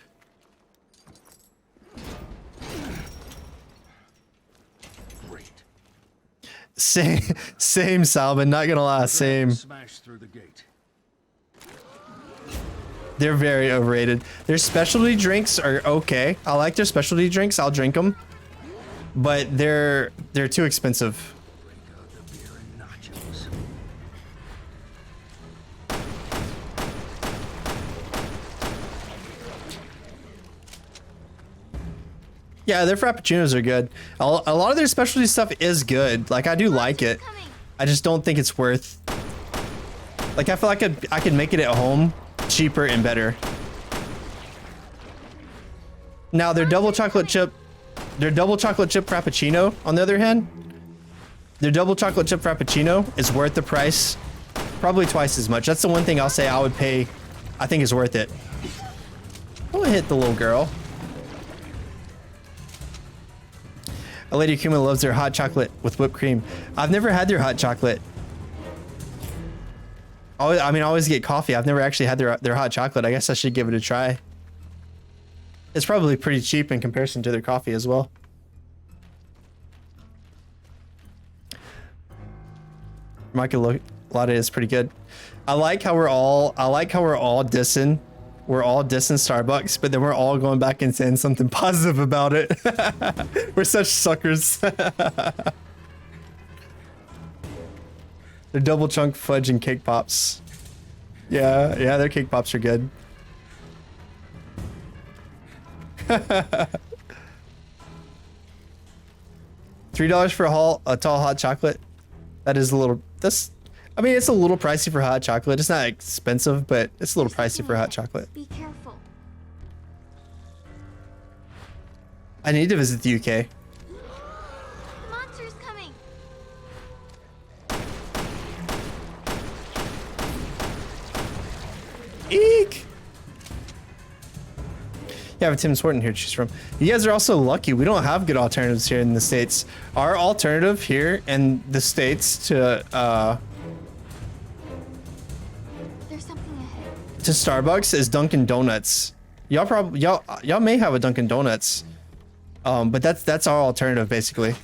Great. Same, Salman. Not gonna lie, same. Smash through the gate. They're very overrated. Their specialty drinks are okay. I like their specialty drinks. I'll drink them, but they're too expensive. Break out the beer and nachos. Yeah, their frappuccinos are good. A lot of their specialty stuff is good. Like, I do like it. I just don't think it's worth. Like, I feel like I could make it at home cheaper and better. Now their double chocolate chip frappuccino, on the other hand, their double chocolate chip frappuccino is worth the price, probably twice as much. That's the one thing I'll say I would pay. I think is worth it. Oh, hit the little girl. A Lady Kuma loves their hot chocolate with whipped cream. I've never had their hot chocolate. I mean, I always get coffee. I've never actually had their hot chocolate. I guess I should give it a try. It's probably pretty cheap in comparison to their coffee as well. Market Latte is pretty good. I like how we're all dissing. We're all dissing Starbucks, but then we're all going back and saying something positive about it. We're such suckers. They're double chunk fudge and cake pops. Yeah, their cake pops are good. $3 for a tall hot chocolate. That is a little. I mean, it's a little pricey for hot chocolate. It's not expensive, but it's a little pricey for hot chocolate. Be careful. I need to visit the UK. The monster's coming. Eek! Yeah, I have a Tim Horton here to choose from. You guys are also lucky. We don't have good alternatives here in the States. Our alternative here in the States to There's something ahead. to Starbucks is Dunkin' Donuts. Y'all may have a Dunkin' Donuts. But that's our alternative basically.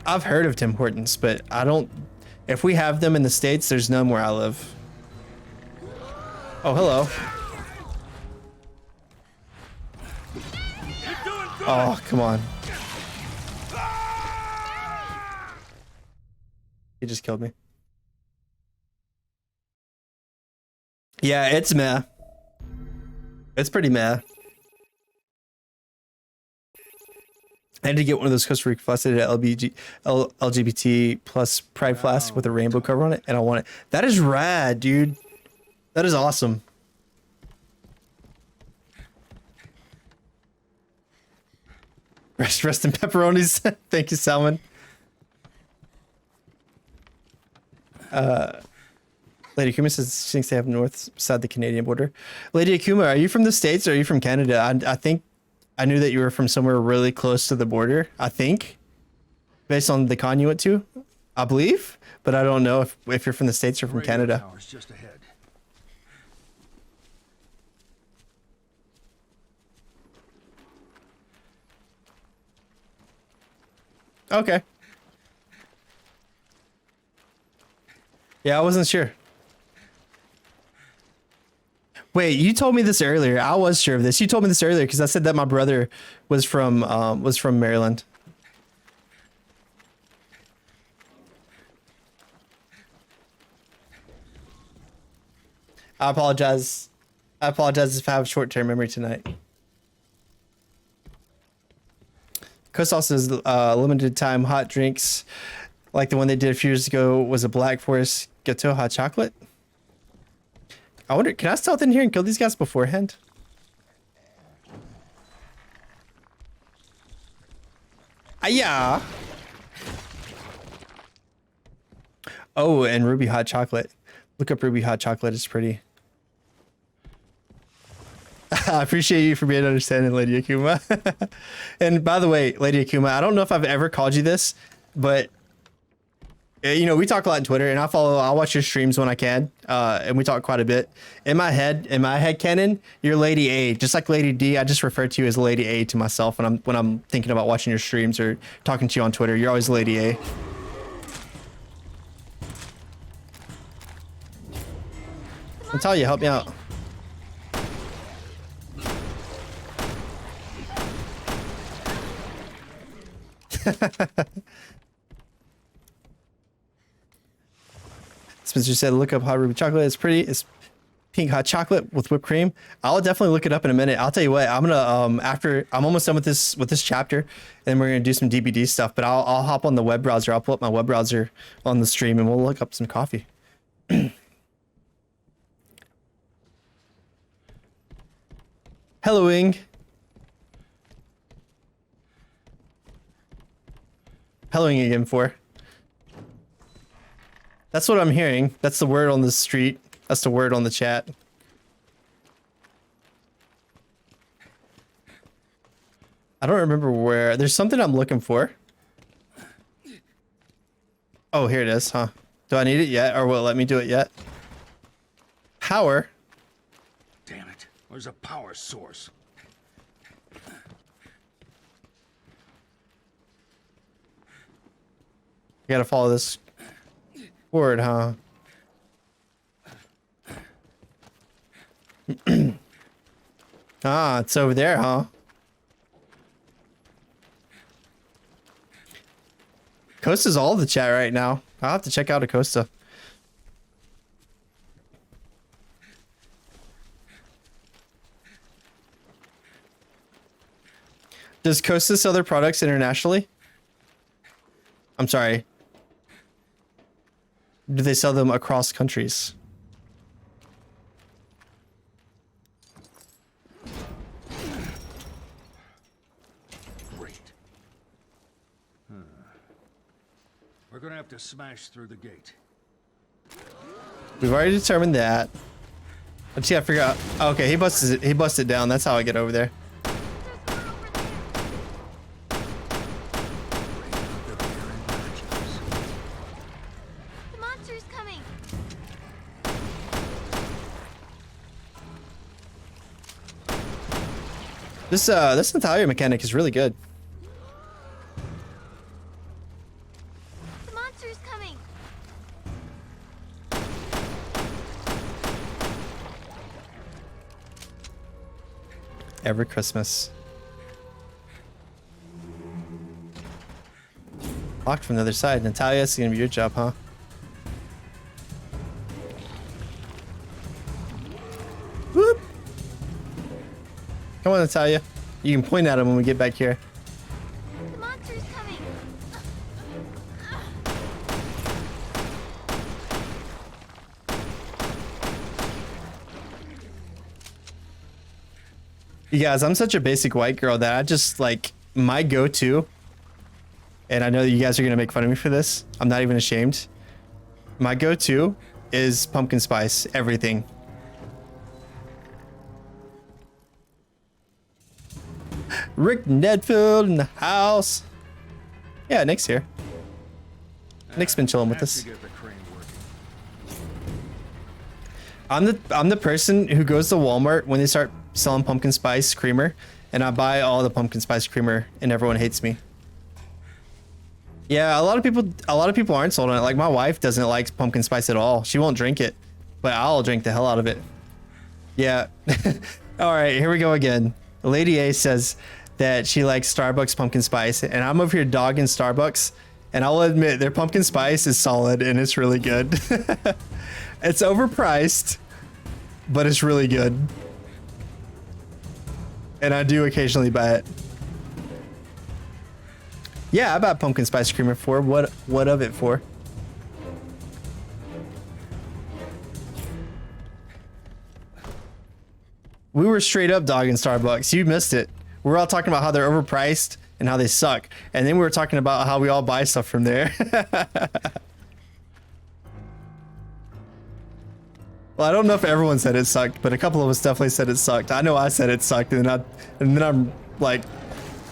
I've heard of Tim Hortons, but I don't. If we have them in the States, there's none where I live. Oh, hello. Oh, come on. He just killed me. Yeah, it's meh. It's pretty meh. I had to get one of those Costa Rica flasks at LGBT plus Pride flask with a rainbow cover on it, and I want it. That is rad, dude. That is awesome. Rest in pepperonis. Thank you, Salmon. Lady Akuma says she thinks they have north side the Canadian border. Lady Akuma, are you from the States or are you from Canada? I think I knew that you were from somewhere really close to the border. I think, based on the con you went to, I believe, but I don't know if you're from the States or from Canada. Just ahead. Okay. Yeah, I wasn't sure. Wait, you told me this earlier. I was sure of this. You told me this earlier because I said that my brother was from Maryland. I apologize. I apologize if I have short-term memory tonight. Kostos says limited time hot drinks, like the one they did a few years ago, was a Black Forest Gâteau hot chocolate. I wonder, can I stealth in here and kill these guys beforehand? Yeah. Oh, and Ruby hot chocolate. Look up Ruby hot chocolate. It's pretty. I appreciate you for being understanding, Lady Akuma. And by the way, Lady Akuma, I don't know if I've ever called you this, but you know, we talk a lot on Twitter, and I'll watch your streams when I can, and we talk quite a bit. In my head canon, you're Lady A, just like Lady D. I just refer to you as Lady A to myself when I'm thinking about watching your streams or talking to you on Twitter. You're always Lady A. Natalia, help me out. Spencer said, look up hot ruby chocolate. It's pretty. It's pink hot chocolate with whipped cream. I'll definitely look it up in a minute. I'll tell you what, I'm gonna after I'm almost done with this chapter, and then we're gonna do some DBD stuff. But I'll hop on the web browser. I'll pull up my web browser on the stream, and we'll look up some coffee. Helloing. Helloing again for. That's what I'm hearing. That's the word on the street. That's the word on the chat. I don't remember where. There's something I'm looking for. Oh, here it is, huh? Do I need it yet, or will it let me do it yet? Power. Damn it. Where's a power source? You gotta follow this word, huh? Ah, it's over there, huh? Costa's all the chat right now. I'll have to check out Acosta. Does Costa sell their products internationally? I'm sorry. Do they sell them across countries? Great. We're gonna have to smash through the gate. We've already determined that. Let's see, I forgot. Okay, he busted down. That's how I get over there. The monster's coming. This Natalia mechanic is really good. The monster's coming. Every Christmas. Locked from the other side. Natalia, it's gonna be your job, huh? Whoop! Come on, Natalia. You can point at him when we get back here. The monster's coming. You guys, I'm such a basic white girl that I just like my go-to, and I know that you guys are gonna make fun of me for this. I'm not even ashamed. My go-to is pumpkin spice, everything. Rick Nedfield in the house. Yeah, Nick's here. Nick's been chilling with Have us. to get the crane working. I'm the person who goes to Walmart when they start selling pumpkin spice creamer, and I buy all the pumpkin spice creamer, and everyone hates me. Yeah, a lot of people aren't sold on it. Like my wife doesn't like pumpkin spice at all. She won't drink it, but I'll drink the hell out of it. Yeah. All right, here we go again. Lady A says that she likes Starbucks pumpkin spice, and I'm over here dogging Starbucks, and I'll admit their pumpkin spice is solid and it's really good. It's overpriced, but it's really good. And I do occasionally buy it. Yeah, I bought pumpkin spice creamer for. What of it for? We were straight up dogging Starbucks. You missed it. We were all talking about how they're overpriced and how they suck. And then we were talking about how we all buy stuff from there. Well, I don't know if everyone said it sucked, but a couple of us definitely said it sucked. I know I said it sucked, and then I'm like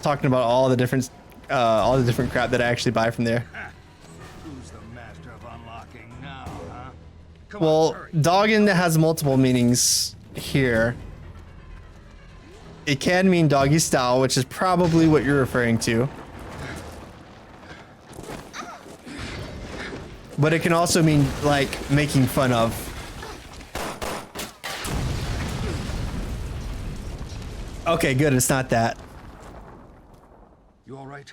talking about all the different crap that I actually buy from there. Who's the master of unlocking now, huh? Come Well, on, hurry. dogging has multiple meanings here. It can mean doggy style, which is probably what you're referring to. But it can also mean like making fun of. Okay, good. It's not that. You all right?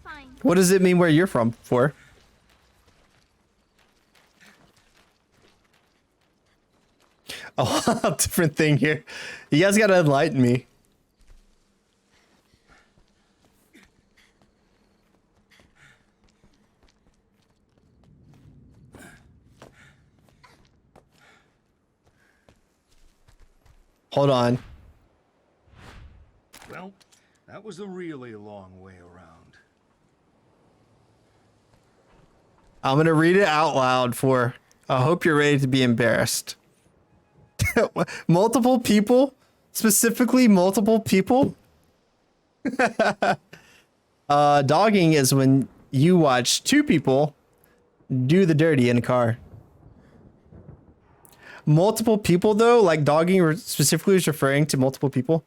Fine. What does it mean where you're from for? Oh, different thing here. You guys gotta enlighten me. Hold on. Well, that was a really long way around. I'm gonna read it out loud for. I hope you're ready to be embarrassed. Multiple people? Specifically multiple people? Dogging is when you watch two people do the dirty in a car. Multiple people though, like dogging specifically is referring to multiple people.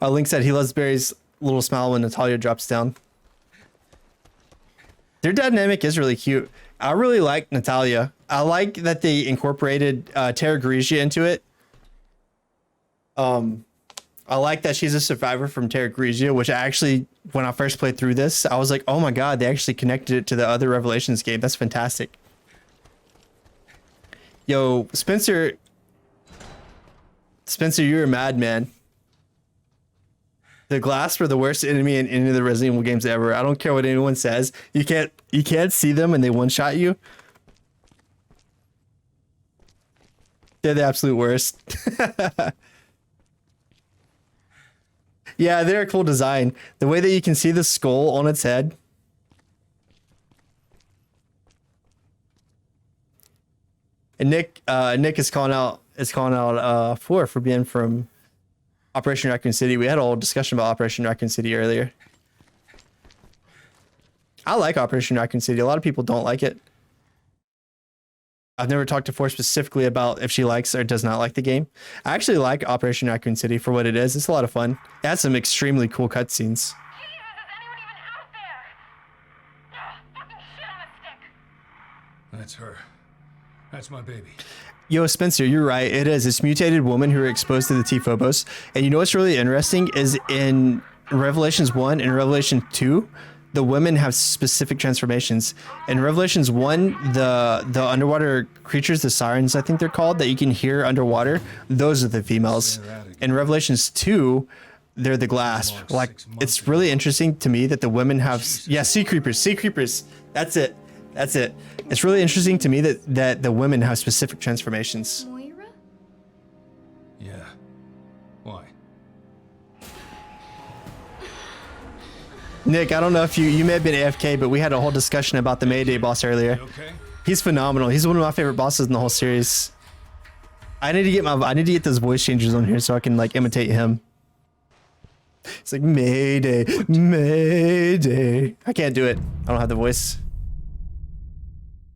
Link said he loves Barry's little smile when Natalia drops down. Their dynamic is really cute. I really like Natalia. I like that they incorporated Terra Grigia into it. I like that she's a survivor from Terra Grigia, which I actually, when I first played through this, I was like, oh my god, they actually connected it to the other Revelations game. That's fantastic. Yo, Spencer, you're a madman. The glass were the worst enemy in any of the Resident Evil games ever. I don't care what anyone says. You can't see them and they one-shot you. They're the absolute worst. Yeah, they're a cool design. The way that you can see the skull on its head. And Nick is calling out for being from Operation Raccoon City. We had a whole discussion about Operation Raccoon City earlier. I like Operation Raccoon City. A lot of people don't like it. I've never talked to Four specifically about if she likes or does not like the game. I actually like Operation Raccoon City for what it is. It's a lot of fun. It has some extremely cool cutscenes. Jesus, is anyone even out there? Ugh, fucking shit on a stick. That's her. That's my baby. Yo, Spencer, you're right. It is. It's mutated women who are exposed to the T-Phobos. And you know what's really interesting is in Revelations 1 and Revelation 2, the women have specific transformations. In Revelations 1, the underwater creatures, the sirens, I think they're called, that you can hear underwater, those are the females. In Revelations 2, they're the glass. Like, it's really interesting to me that the women have... Yeah, sea creepers. That's it. It's really interesting to me that the women have specific transformations. Moira? Yeah. Why? Nick, I don't know if you may have been AFK, but we had a whole discussion about the Mayday boss earlier. You okay? He's phenomenal. He's one of my favorite bosses in the whole series. I need to get those voice changes on here so I can like imitate him. It's like Mayday. I can't do it. I don't have the voice.